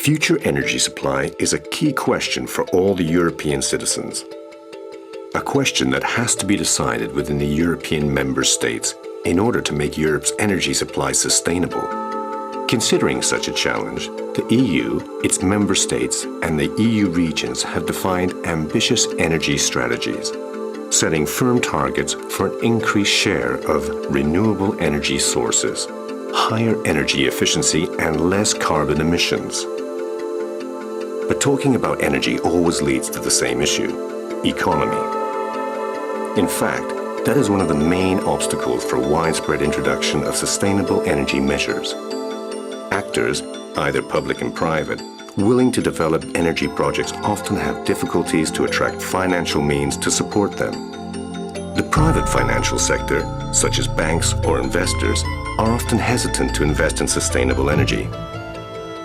Future energy supply is a key question for all the European citizens. A question that has to be decided within the European member states in order to make Europe's energy supply sustainable. Considering such a challenge, the EU, its member states, and the EU regions have defined ambitious energy strategies, setting firm targets for an increased share of renewable energy sources, higher energy efficiency, and less carbon emissions. But talking about energy always leads to the same issue: economy. In fact, that is one of the main obstacles for widespread introduction of sustainable energy measures. Actors, either public and private, willing to develop energy projects often have difficulties to attract financial means to support them. The private financial sector, such as banks or investors, are often hesitant to invest in sustainable energy.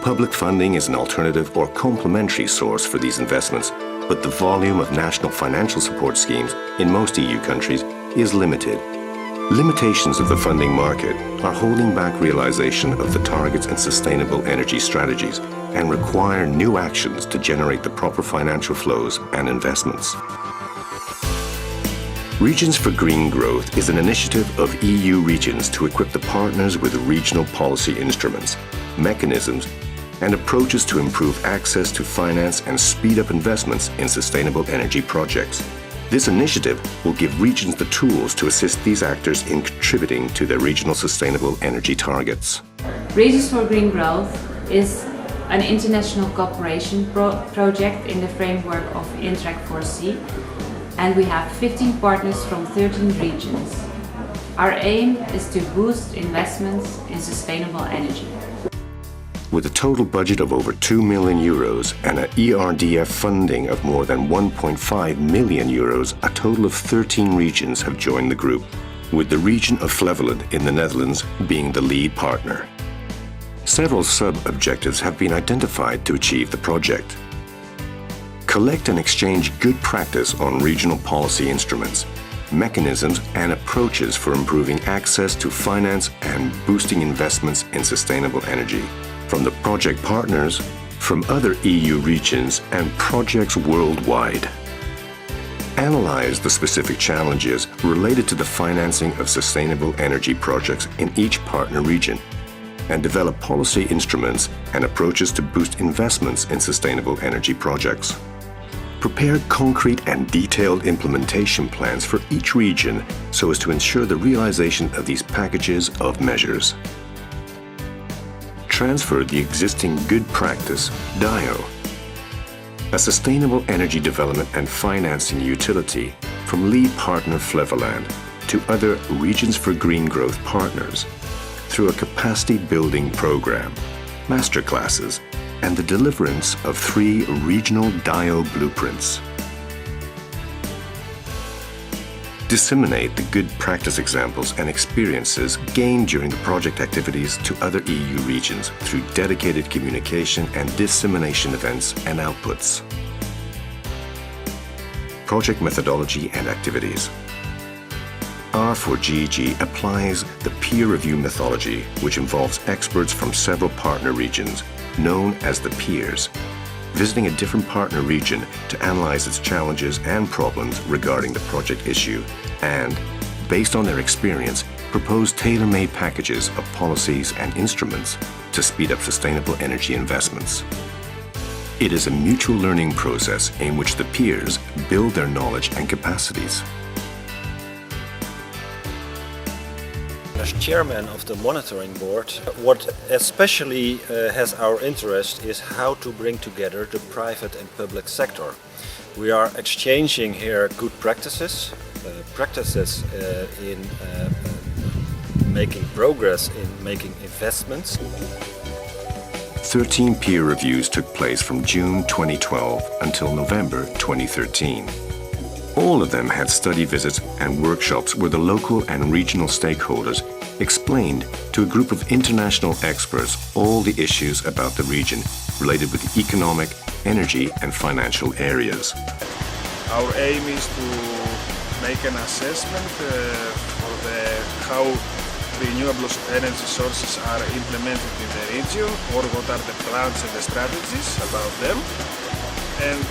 Public funding is an alternative or complementary source for these investments, but the volume of national financial support schemes in most EU countries is limited. Limitations of the funding market are holding back realization of the targets and sustainable energy strategies and require new actions to generate the proper financial flows and investments. Regions for Green Growth is an initiative of EU regions to equip the partners with regional policy instruments, mechanisms, and approaches to improve access to finance and speed up investments in sustainable energy projects. This initiative will give regions the tools to assist these actors in contributing to their regional sustainable energy targets. Regions for Green Growth is an international cooperation project in the framework of R4GG, and we have 15 partners from 13 regions. Our aim is to boost investments in sustainable energy. With a total budget of over €2 million and an ERDF funding of more than €1.5 million, a total of 13 regions have joined the group, with the region of Flevoland in the Netherlands being the lead partner. Several sub-objectives have been identified to achieve the project. Collect and exchange good practice on regional policy instruments, mechanisms and approaches for improving access to finance and boosting investments in sustainable energy from the project partners, from other EU regions and projects worldwide. Analyze the specific challenges related to the financing of sustainable energy projects in each partner region and develop policy instruments and approaches to boost investments in sustainable energy projects. Prepare concrete and detailed implementation plans for each region so as to ensure the realization of these packages of measures. Transfer the existing good practice, DIO, a sustainable energy development and financing utility, from lead partner Flevoland to other Regions for Green Growth partners through a capacity building program, masterclasses, and the deliverance of 3 regional DIO blueprints. Disseminate the good practice examples and experiences gained during the project activities to other EU regions through dedicated communication and dissemination events and outputs. Project methodology and activities. R4GG applies the peer review methodology, which involves experts from several partner regions, known as the peers, visiting a different partner region to analyze its challenges and problems regarding the project issue and, based on their experience, propose tailor-made packages of policies and instruments to speed up sustainable energy investments. It is a mutual learning process in which the peers build their knowledge and capacities. As chairman of the monitoring board, what especially has our interest is how to bring together the private and public sector. We are exchanging here good practices, in making progress in making investments. 13 peer reviews took place from June 2012 until November 2013. All of them had study visits and workshops where the local and regional stakeholders explained to a group of international experts all the issues about the region related with the economic, energy and financial areas. Our aim is to make an assessment for how renewable energy sources are implemented in the region, or what are the plans and the strategies about them, and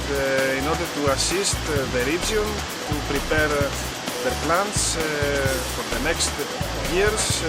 in order to assist the region to prepare their plans for the next years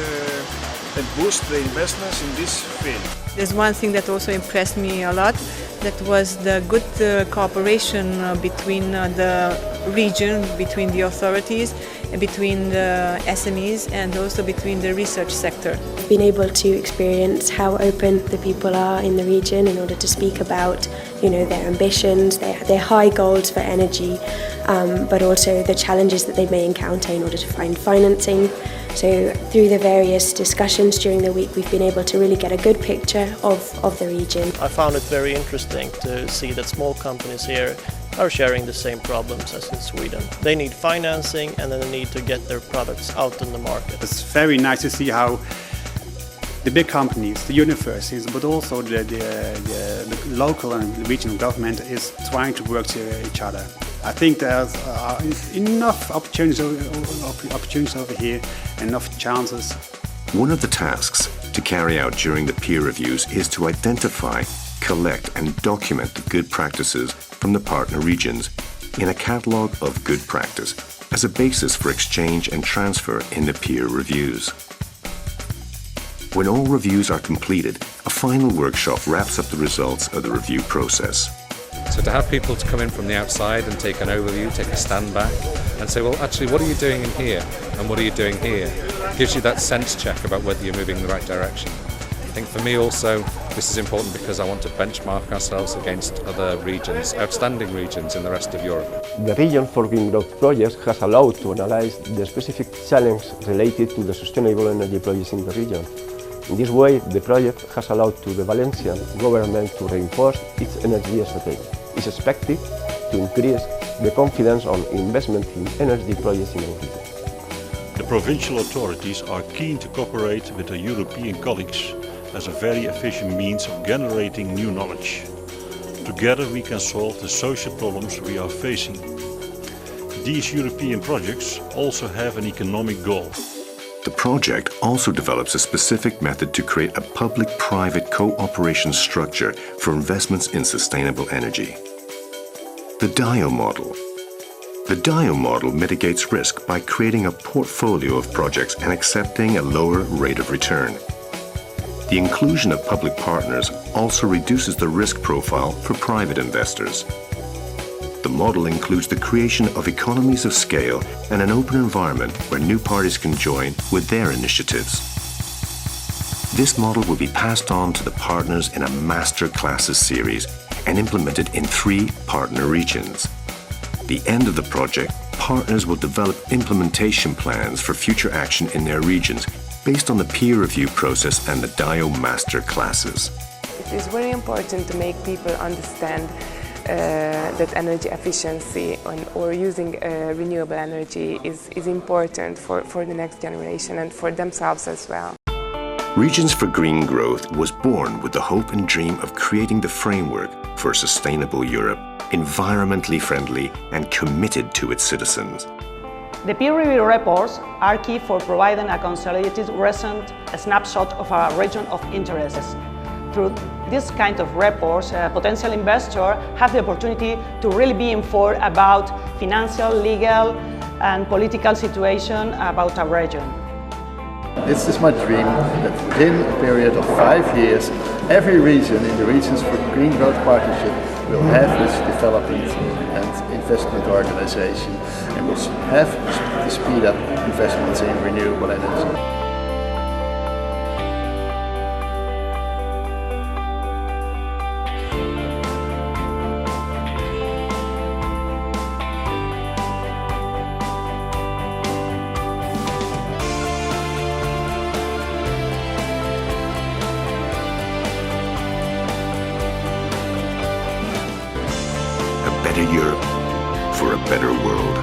and boost the investments in this field. There's one thing that also impressed me a lot, that was the good cooperation between the region, between the authorities, between the SMEs, and also between the research sector. I've been able to experience how open the people are in the region in order to speak about, their ambitions, their high goals for energy, but also the challenges that they may encounter in order to find financing. So through the various discussions during the week, we've been able to really get a good picture of the region. I found it very interesting to see that small companies here are sharing the same problems as in Sweden. They need financing, and then they need to get their products out in the market. It's very nice to see how the big companies, the universities, but also the local and regional government is trying to work to each other. I think there's enough opportunities over here, enough chances. One of the tasks to carry out during the peer reviews is to identify, collect and document the good practices from the partner regions in a catalogue of good practice as a basis for exchange and transfer in the peer reviews. When all reviews are completed, a final workshop wraps up the results of the review process. So to have people to come in from the outside and take an overview, take a stand back and say, well, actually, what are you doing in here and what are you doing here? Gives you that sense check about whether you're moving in the right direction. I think for me also, this is important because I want to benchmark ourselves against other regions, outstanding regions in the rest of Europe. The Region for Green Growth project has allowed to analyze the specific challenges related to the sustainable energy projects in the region. In this way, the project has allowed to the Valencian government to reinforce its energy strategy. It is expected to increase the confidence on investment in energy projects in the region. The provincial authorities are keen to cooperate with their European colleagues as a very efficient means of generating new knowledge. Together we can solve the social problems we are facing. These European projects also have an economic goal. The project also develops a specific method to create a public-private cooperation structure for investments in sustainable energy. The DIO model. The DIO model mitigates risk by creating a portfolio of projects and accepting a lower rate of return. The inclusion of public partners also reduces the risk profile for private investors. The model includes the creation of economies of scale and an open environment where new parties can join with their initiatives. This model will be passed on to the partners in a Master Classes series and implemented in 3 partner regions. At the end of the project, partners will develop implementation plans for future action in their regions based on the peer review process and the DIO Master Classes. It is very important to make people understand that energy efficiency or using renewable energy is important for the next generation and for themselves as well. Regions for Green Growth was born with the hope and dream of creating the framework for a sustainable Europe, environmentally friendly and committed to its citizens. The peer review reports are key for providing a consolidated recent snapshot of our region of interests. Through this kind of reports, potential investors have the opportunity to really be informed about financial, legal and political situation about our region. This is my dream that within a period of 5 years, every region in the Regions for Green Growth Partnership will have this development and investment organization and will have to speed up investments in renewable energy. A better Europe for a better world.